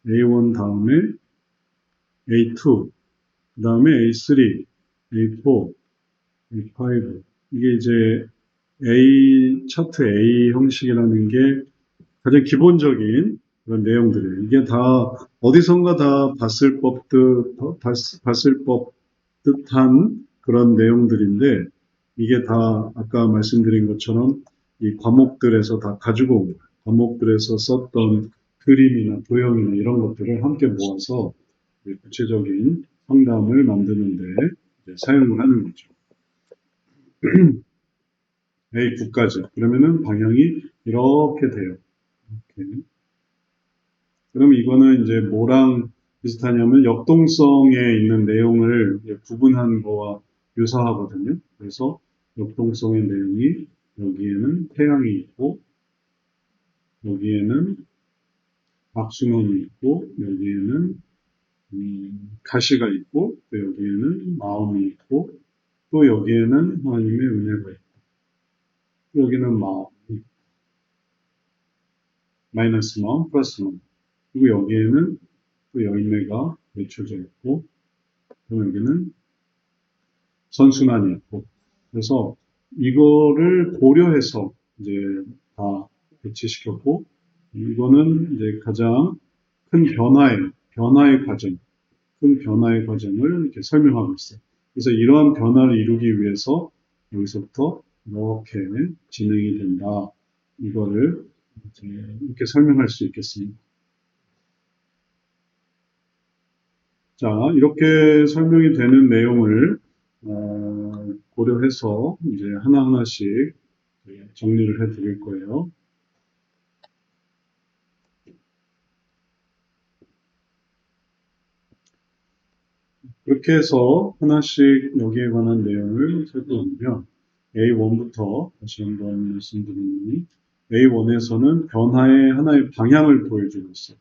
A1 다음에 A2, 그 다음에 A3, A4, A5. 이게 이제 차트 A 형식이라는 게 가장 기본적인 그런 내용들이에요. 이게 다 어디선가 다 봤을 법듯한 그런 내용들인데, 이게 다 아까 말씀드린 것처럼 이 과목들에서 다 가지고 온 거예요. 과목들에서 썼던 그림이나 도형이나 이런 것들을 함께 모아서 구체적인 상담을 만드는데 사용을 하는 거죠. A9까지. 그러면은 방향이 이렇게 돼요. 이렇게. 그럼 이거는 이제 뭐랑 비슷하냐면 역동성에 있는 내용을 구분한 거와 유사하거든요. 그래서 역동성의 내용이 여기에는 태양이 있고, 여기에는 박수mon이 있고, 여기에는 가시가 있고, 또 여기에는 마음이 있고, 또 여기에는 하나님의 은혜가 있고, 또 여기는 마음이 있고, 마이너스 마음, 플러스 마음. 그리고 여기에는 또 열매가 맺혀져 있고, 그리고 여기는 선순환이 있고. 그래서 이거를 고려해서 이제 다 배치시켰고, 이거는 이제 가장 큰 변화의 과정, 큰 변화의 과정을 이렇게 설명하고 있어요. 그래서 이러한 변화를 이루기 위해서 여기서부터 이렇게 진행이 된다. 이거를 이제 이렇게 설명할 수 있겠습니다. 자, 이렇게 설명이 되는 내용을 고려해서 이제 하나하나씩 정리를 해 드릴 거예요. 그렇게 해서 하나씩 여기에 관한 내용을 살펴보면 A1부터 다시 한번 말씀드리니 A1에서는 변화의 하나의 방향을 보여주고 있어요.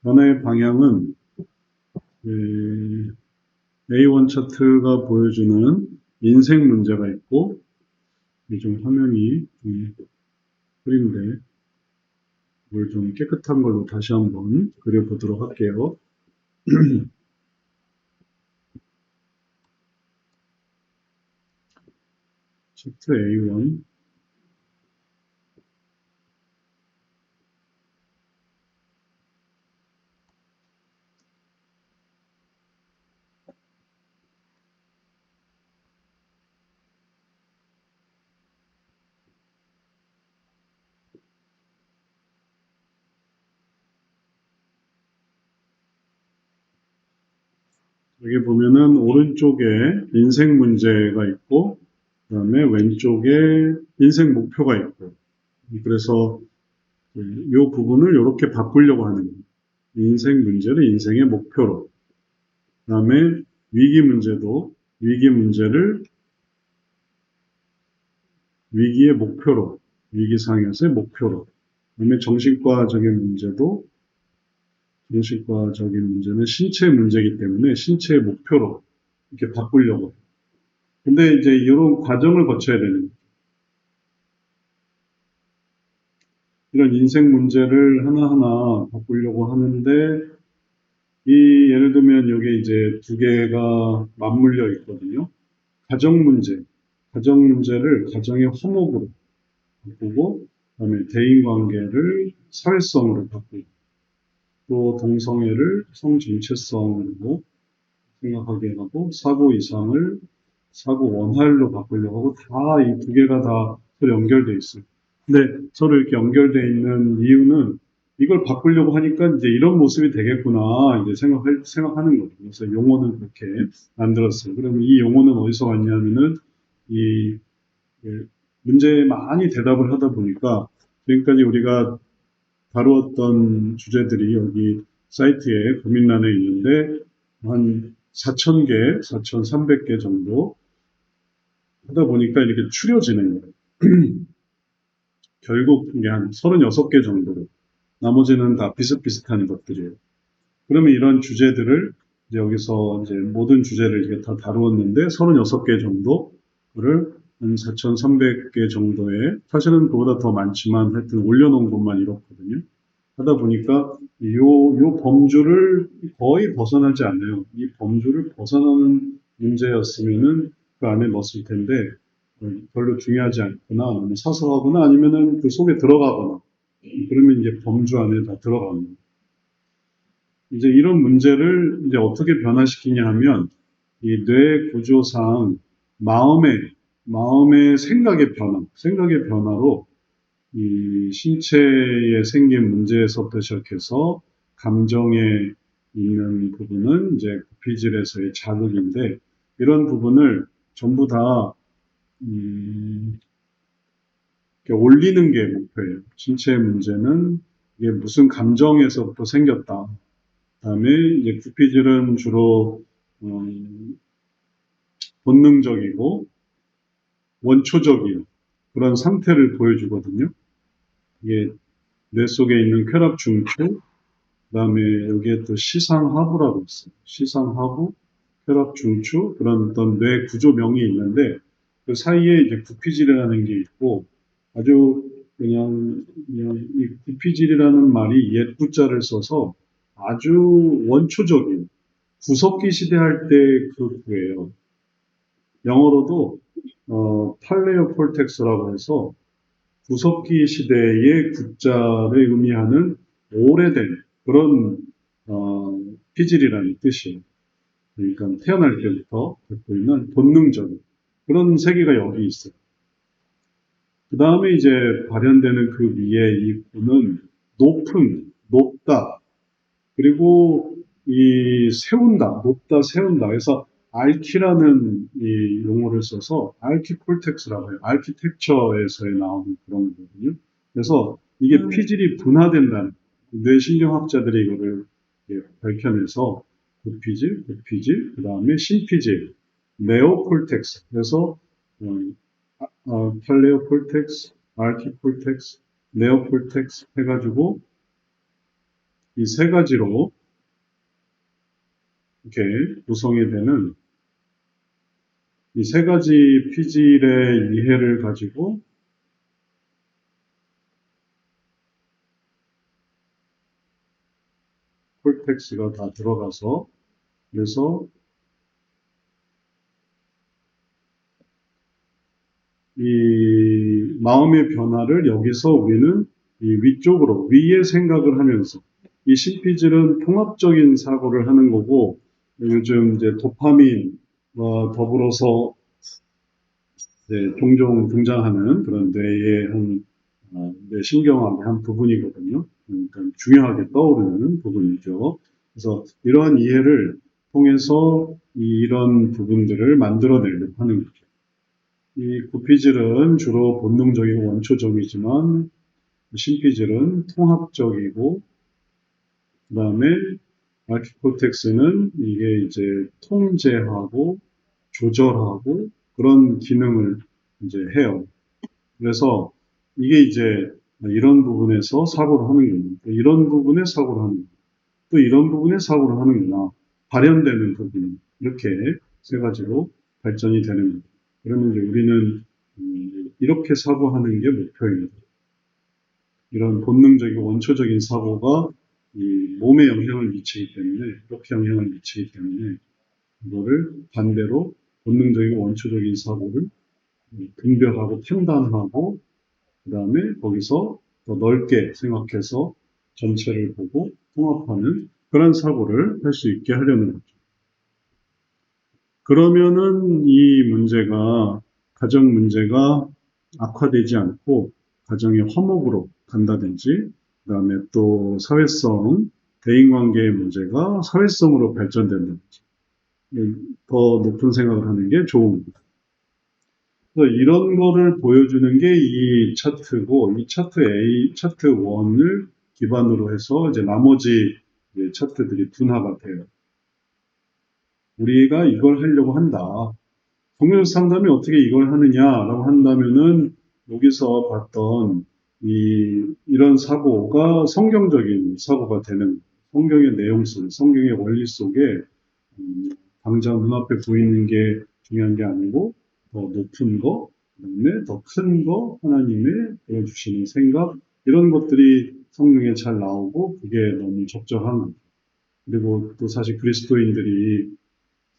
변화의 방향은 A1 차트가 보여주는 인생 문제가 있고, 좀 화면이 흐린데 이걸 좀 깨끗한 걸로 다시 한번 그려보도록 할게요. 차트 A1. 여기 보면은 오른쪽에 인생 문제가 있고, 그 다음에 왼쪽에 인생 목표가 있고, 그래서 이 부분을 이렇게 바꾸려고 하는 거예요. 인생 문제를 인생의 목표로. 그 다음에 위기 문제를 위기의 목표로, 위기 상에서의 목표로. 그 다음에 정신과적인 문제는 신체 문제이기 때문에 신체의 목표로 이렇게 바꾸려고 해요. 근데 이제 이런 과정을 거쳐야 되는 거예요. 이런 인생 문제를 하나하나 바꾸려고 하는데, 예를 들면 여기 이제 두 개가 맞물려 있거든요. 가정 문제를 가정의 화목으로 바꾸고, 그다음에 대인 관계를 사회성으로 바꾸고, 또 동성애를 성정체성으로 생각하게 하고, 사고 이상을 사고 원활로 바꾸려고 하고, 다 이 두 개가 다 서로 연결되어 있어요. 근데 서로 이렇게 연결되어 있는 이유는 이걸 바꾸려고 하니까 이제 이런 모습이 되겠구나 이제 생각하는 거죠. 그래서 용어는 그렇게 만들었어요. 그러면 이 용어는 어디서 왔냐면은 이 문제에 많이 대답을 하다 보니까 지금까지 우리가 다루었던 주제들이 여기 사이트에 고민란에 있는데 한 4,000개, 4,300개 정도 하다 보니까 이렇게 추려지는 거예요. 결국 이게 한 36개 정도로, 나머지는 다 비슷비슷한 것들이에요. 그러면 이런 주제들을 이제 여기서 이제 모든 주제를 이게 다 다루었는데 36개 정도를 한 4,300개 정도의, 사실은 그보다 더 많지만 하여튼 올려놓은 것만 이렇거든요. 하다 보니까 요 범주를 거의 벗어나지 않아요. 이 범주를 벗어나는 문제였으면은 그 안에 넣었을 텐데 별로 중요하지 않거나 너무 사소하거나 아니면은 그 속에 들어가거나 그러면 이제 범주 안에 다 들어갑니다. 이제 이런 문제를 이제 어떻게 변화시키냐 하면 이 뇌 구조상 마음의 생각의 변화로 이 신체에 생긴 문제에서부터 시작해서 감정에 있는 부분은 이제 구피질에서의 자극인데 이런 부분을 전부 다 이렇게 올리는 게 목표예요. 신체의 문제는 이게 무슨 감정에서부터 생겼다. 그다음에 이제 구피질은 주로 본능적이고 원초적인 그런 상태를 보여주거든요. 이게 뇌 속에 있는 쾌락 중추, 그다음에 여기에 또 시상하부라고 있어요. 시상하부, 혈압 중추 그런 어떤 뇌 구조명이 있는데 그 사이에 이제 구피질이라는 게 있고 아주 그냥 이 구피질이라는 말이 옛 구자를 써서 아주 원초적인 구석기 시대 할 때 그 구예요. 영어로도 팔레오폴텍스라고 해서 구석기 시대의 구자를 의미하는 오래된 그런 피질이라는 뜻이에요. 그러니까 태어날 때부터 갖고 있는 본능적인 그런 세계가 여기 있어요. 그 다음에 이제 발현되는 그 위에 이 구는 높다. 그리고 이 높다, 세운다. 그래서 알키라는 이 용어를 써서 알키콜텍스라고 해요. 아키텍처에서 나오는 그런 거거든요. 그래서 이게 피질이 분화된다는 뇌신경학자들이 이거를 밝혀내서 구피질, 그 다음에 신피질, 네오콜텍스. 그래서 팔레오콜텍스, 아키콜텍스, 네오콜텍스 해가지고 이 세 가지로 이렇게 구성이 되는 이 세 가지 피질의 이해를 가지고 콜텍스가 다 들어가서 그래서 이 마음의 변화를 여기서 우리는 이 위쪽으로 위의 생각을 하면서 이 신피질은 통합적인 사고를 하는 거고 요즘 이제 도파민과 더불어서 종종 등장하는 그런 뇌 신경학의 한 부분이거든요. 그러니까 중요하게 떠오르는 부분이죠. 그래서 이러한 이해를 통해서 이런 부분들을 만들어내려고 하는 거죠. 이 구피질은 주로 본능적이고 원초적이지만 신피질은 통합적이고 그 다음에 아키코텍스는 이게 이제 통제하고 조절하고 그런 기능을 이제 해요. 그래서 이게 이제 이런 부분에서 사고를 하는구나. 또 이런 부분에 사고를 하는구나. 또 이런 부분에 사고를 하는구나. 발현되는 부분. 이렇게 세 가지로 발전이 되는 거예요. 그러면 이제 우리는 이렇게 사고하는 게 목표입니다. 이런 본능적이고 원초적인 사고가 이 몸에 영향을 미치기 때문에, 이렇게 영향을 미치기 때문에, 이거를 반대로 본능적이고 원초적인 사고를 분별하고 판단하고, 그 다음에 거기서 더 넓게 생각해서 전체를 보고 통합하는 그런 사고를 할 수 있게 하려는 거죠. 그러면은 이 문제가, 가정 문제가 악화되지 않고 가정의 화목으로 간다든지, 그 다음에 또 대인관계의 문제가 사회성으로 발전된다든지, 더 높은 생각을 하는 게 좋은 겁니다. 그래서 이런 거를 보여주는 게 이 차트고, 이 차트 차트 1을 기반으로 해서 이제 나머지 차트들이 분화가 돼요. 우리가 이걸 하려고 한다. 성경 상담이 어떻게 이걸 하느냐라고 한다면은 여기서 봤던 이런 사고가 성경적인 사고가 되는 성경의 내용 속, 성경의 원리 속에 당장 눈앞에 보이는 게 중요한 게 아니고 더 높은 거, 그다음에 더 큰 거, 하나님의 보여주시는 생각, 이런 것들이 성경에 잘 나오고 그게 너무 적절한 거죠. 그리고 또 사실 그리스도인들이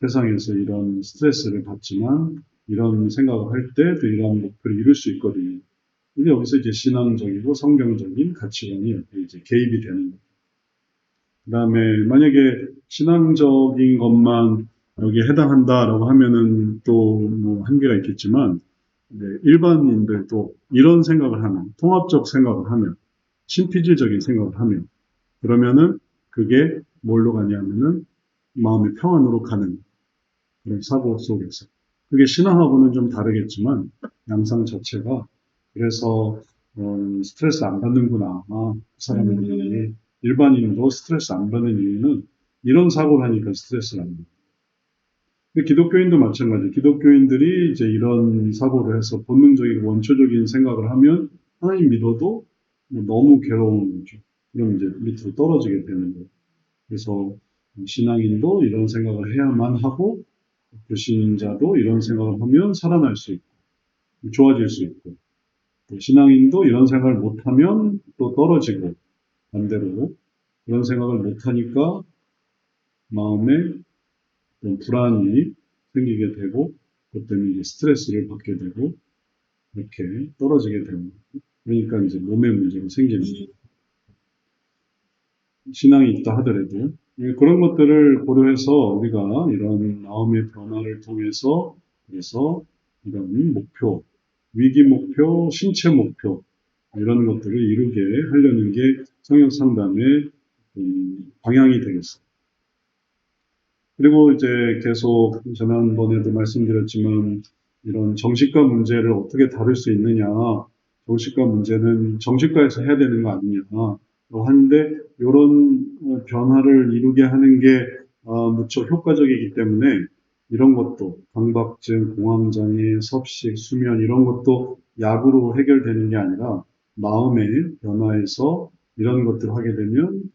세상에서 이런 스트레스를 받지만 이런 생각을 할 때 또 이런 목표를 이룰 수 있거든요. 근데 여기서 이제 신앙적이고 성경적인 가치관이 이렇게 이제 개입이 되는 거죠. 그 다음에 만약에 신앙적인 것만 여기에 해당한다라고 하면은 또 뭐 한계가 있겠지만, 네, 일반인들도 이런 생각을 하면, 통합적 생각을 하면, 신피질적인 생각을 하면, 그러면은 그게 뭘로 가냐면은 마음의 평안으로 가는 그런 사고 속에서. 그게 신앙하고는 좀 다르겠지만, 양상 자체가, 그래서, 스트레스 안 받는구나. 아, 그 사람들이, 일반인도 스트레스 안 받는 이유는 이런 사고를 하니까 스트레스를 안 받는 거예요. 기독교인도 마찬가지. 기독교인들이 이제 이런 사고를 해서 본능적이고 원초적인 생각을 하면 하나님 믿어도 뭐 너무 괴로운 거죠. 그럼 이제 밑으로 떨어지게 되는 거예요. 그래서 신앙인도 이런 생각을 해야만 하고 불신자도 이런 생각을 하면 살아날 수 있고 좋아질 수 있고 또 신앙인도 이런 생각을 못하면 또 떨어지고 반대로 그런 생각을 못하니까 마음에 좀 불안이 생기게 되고 그것 때문에 이제 스트레스를 받게 되고 이렇게 떨어지게 되고 그러니까 이제 몸에 문제가 생기는 거예요. 신앙이 있다 하더라도 그런 것들을 고려해서 우리가 이런 마음의 변화를 통해서 그래서 이런 목표, 위기 목표, 신체 목표 이런 것들을 이루게 하려는 게 성역 상담의 방향이 되겠어요. 그리고 이제 계속 지난번에도 말씀드렸지만 이런 정신과 문제를 어떻게 다룰 수 있느냐, 정신과 문제는 정신과에서 해야 되는 거 아니냐 하는데 이런 변화를 이루게 하는 게 무척 효과적이기 때문에 이런 것도 강박증, 공황장애, 섭식, 수면 이런 것도 약으로 해결되는 게 아니라 마음의 변화에서 이런 것들을 하게 되면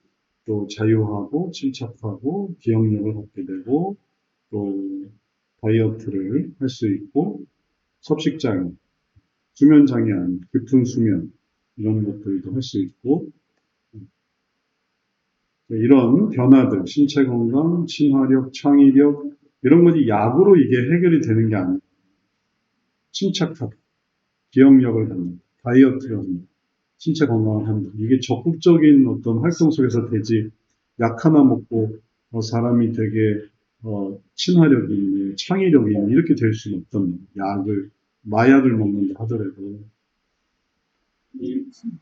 또 자유하고 침착하고 기억력을 갖게 되고 또 다이어트를 할 수 있고 섭식장애, 수면장애 아닌 깊은 수면 이런 것들도 할 수 있고 이런 변화들, 신체 건강, 친화력, 창의력 이런 것이 약으로 이게 해결이 되는 게 아니에요. 침착하다, 기억력을 갖는다, 다이어트를 한다, 신체 건강을 한다. 이게 적극적인 어떤 활동 속에서 되지 약 하나 먹고 사람이 되게 친화력이 있네, 창의력이 있네 이렇게 될 수는 없던 약을 마약을 먹는다 하더라도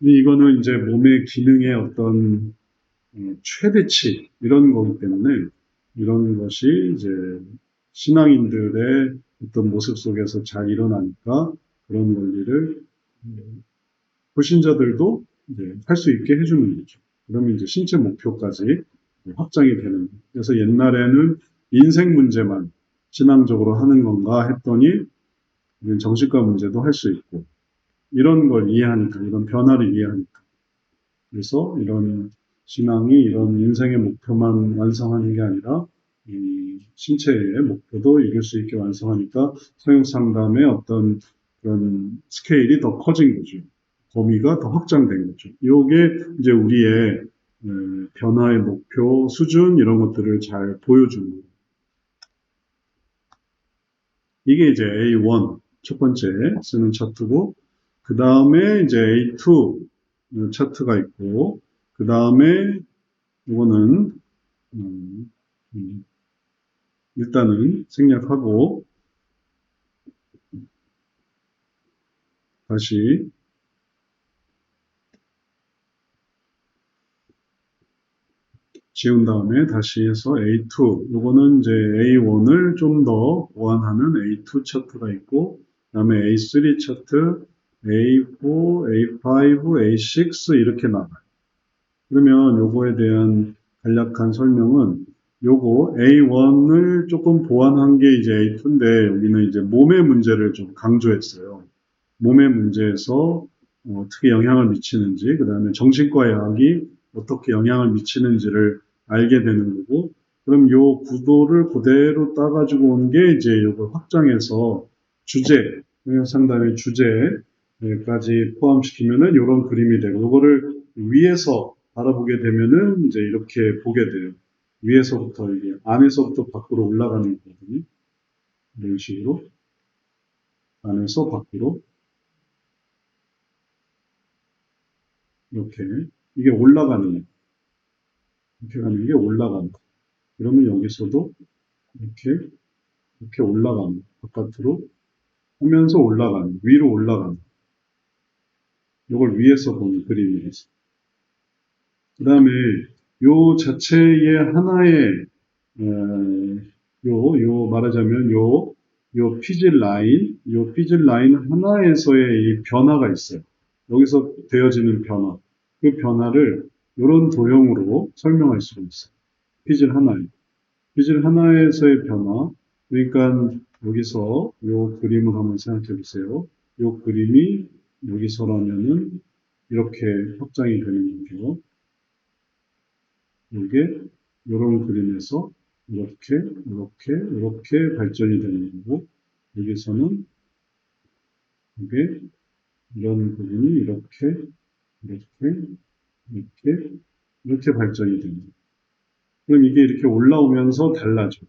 이거는 이제 몸의 기능의 어떤 최대치 이런 거기 때문에 이런 것이 이제 신앙인들의 어떤 모습 속에서 잘 일어나니까 그런 원리를 불신자들도 이제 할 수 있게 해주는 거죠. 그러면 이제 신체 목표까지 확장이 되는 거예요. 그래서 옛날에는 인생 문제만 신앙적으로 하는 건가 했더니 정신과 문제도 할 수 있고 이런 걸 이해하니까 이런 변화를 이해하니까 그래서 이런 신앙이 이런 인생의 목표만 완성하는 게 아니라 신체의 목표도 이룰 수 있게 완성하니까 성역 상담의 어떤 그런 스케일이 더 커진 거죠. 범위가 더 확장된 거죠. 이게 이제 우리의 변화의 목표, 수준 이런 것들을 잘 보여주는 거예요. 이게 이제 A1 첫 번째 쓰는 차트고 그 다음에 이제 A2 차트가 있고 그 다음에 이거는 일단은 생략하고 다시 지운 다음에 다시 해서 A2 이거는 이제 A1을 좀 더 보완하는 A2 차트가 있고 그 다음에 A3 차트 A4, A5, A6 이렇게 나가요. 그러면 요거에 대한 간략한 설명은 요거 A1을 조금 보완한 게 이제 A2인데 여기는 이제 몸의 문제를 좀 강조했어요. 몸의 문제에서 어떻게 영향을 미치는지, 그 다음에 정신과 약이 어떻게 영향을 미치는지를 알게 되는 거고, 그럼 요 구도를 그대로 따가지고 온 게 이제 요걸 확장해서 주제, 동영상 다음에 주제까지 포함시키면은 이런 그림이 되고, 이거를 위에서 바라보게 되면은 이제 이렇게 보게 돼요. 위에서부터 이게 안에서부터 밖으로 올라가는 거거든요. 이런 식으로 안에서 밖으로 이렇게 이게 올라가는 거예요. 이렇게 가는 게 올라가는 거예요. 그러면 여기서도 이렇게 올라가는 바깥으로 하면서 올라가는 위로 올라가는 이걸 위에서 보는 그림이었어요. 그 다음에 요 자체의 하나의 말하자면 요 피질 라인 하나에서의 이 변화가 있어요. 여기서 되어지는 변화. 그 변화를 이런 도형으로 설명할 수가 있어요. 피질 하나에. 피질 하나에서의 변화. 그러니까 여기서 요 그림을 한번 생각해 보세요. 요 그림이 여기서라면은 이렇게 확장이 되는 거죠. 이게 이런 그림에서 이렇게 발전이 되는 거고, 여기서는 이게 이런 부분이 이렇게, 이렇게 발전이 됩니다. 그럼 이게 이렇게 올라오면서 달라져.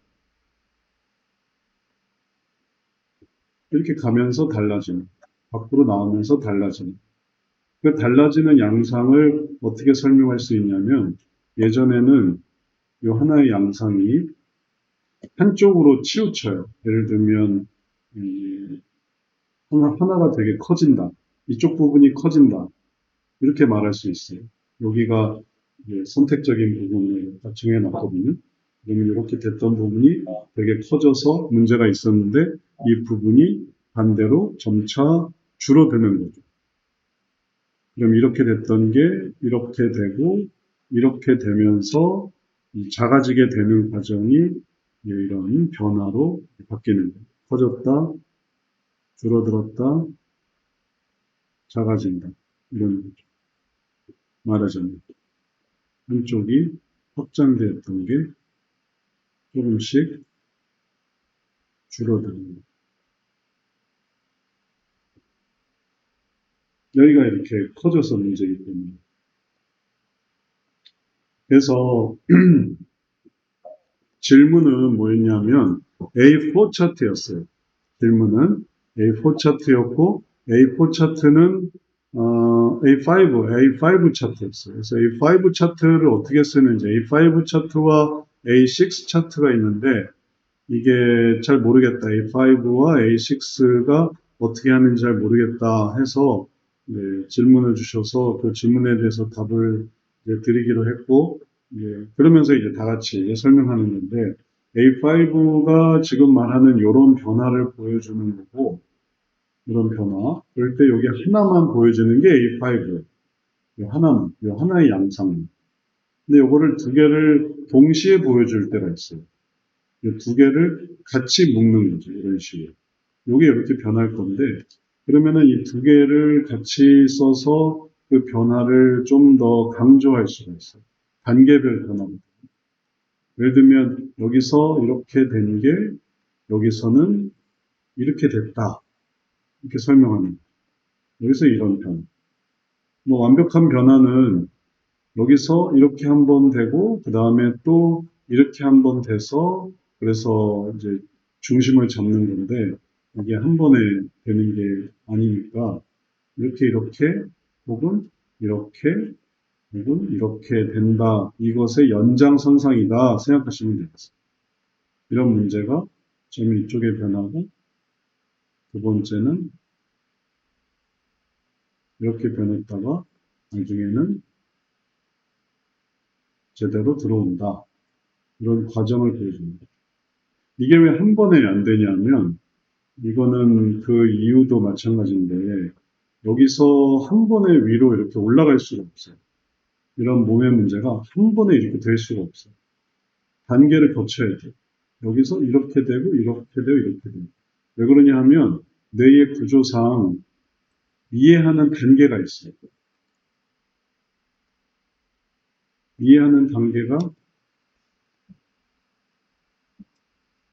이렇게 가면서 달라지는. 밖으로 나오면서 달라지는. 그 달라지는 양상을 어떻게 설명할 수 있냐면, 예전에는 이 하나의 양상이 한쪽으로 치우쳐요. 예를 들면, 하나가 되게 커진다. 이쪽 부분이 커진다. 이렇게 말할 수 있어요. 여기가 선택적인 부분을 다 정해놨거든요. 그러면 이렇게 됐던 부분이 되게 커져서 문제가 있었는데 이 부분이 반대로 점차 줄어드는 거죠. 그럼 이렇게 됐던 게 이렇게 되고 이렇게 되면서 작아지게 되는 과정이 이런 변화로 바뀌는 거예요. 커졌다, 줄어들었다, 작아진다. 이런 거죠. 말하자면 한쪽이 확장되었던 게 조금씩 줄어드는 거예요. 여기가 이렇게 커져서 문제이기 때문에. 그래서 질문은 뭐였냐면 A4 차트였어요. 질문은 A4 차트였고 A4 차트는 A5 차트였어요. 그래서 A5 차트를 어떻게 쓰는지 A5 차트와 A6 차트가 있는데 이게 잘 모르겠다. A5와 A6가 어떻게 하는지 잘 모르겠다 해서 질문을 주셔서 그 질문에 대해서 답을 드리기로 했고 그러면서 이제 다 같이 설명하는 건데 A5가 지금 말하는 이런 변화를 보여주는 거고 이런 변화 그럴 때 여기 하나만 보여주는 게 A5예요. 이 하나의 양상. 근데 이거를 두 개를 동시에 보여줄 때가 있어요. 이 두 개를 같이 묶는 거죠. 이런 식으로. 이게 이렇게 변할 건데 그러면은 이 두 개를 같이 써서 그 변화를 좀 더 강조할 수가 있어요. 단계별 변화입니다. 예를 들면 여기서 이렇게 된 게 여기서는 이렇게 됐다. 이렇게 설명하는 거예요. 여기서 이런 변화. 뭐 완벽한 변화는 여기서 이렇게 한번 되고 그 다음에 또 이렇게 한번 돼서 그래서 이제 중심을 잡는 건데 이게 한 번에 되는 게 아니니까 이렇게 혹은 이렇게 혹은 이렇게 된다. 이것의 연장선상이다 생각하시면 되겠습니다. 이런 문제가 처음에 이쪽에 변하고 두 번째는 이렇게 변했다가 나중에는 제대로 들어온다. 이런 과정을 보여줍니다. 이게 왜 한 번에 안 되냐면 이거는 그 이유도 마찬가지인데 여기서 한 번에 위로 이렇게 올라갈 수가 없어요. 이런 몸의 문제가 한 번에 이렇게 될 수가 없어요. 단계를 거쳐야 돼요. 여기서 이렇게 되고 이렇게 되고 이렇게 되고 왜 그러냐 하면 뇌의 구조상 이해하는 단계가 있어요. 이해하는 단계가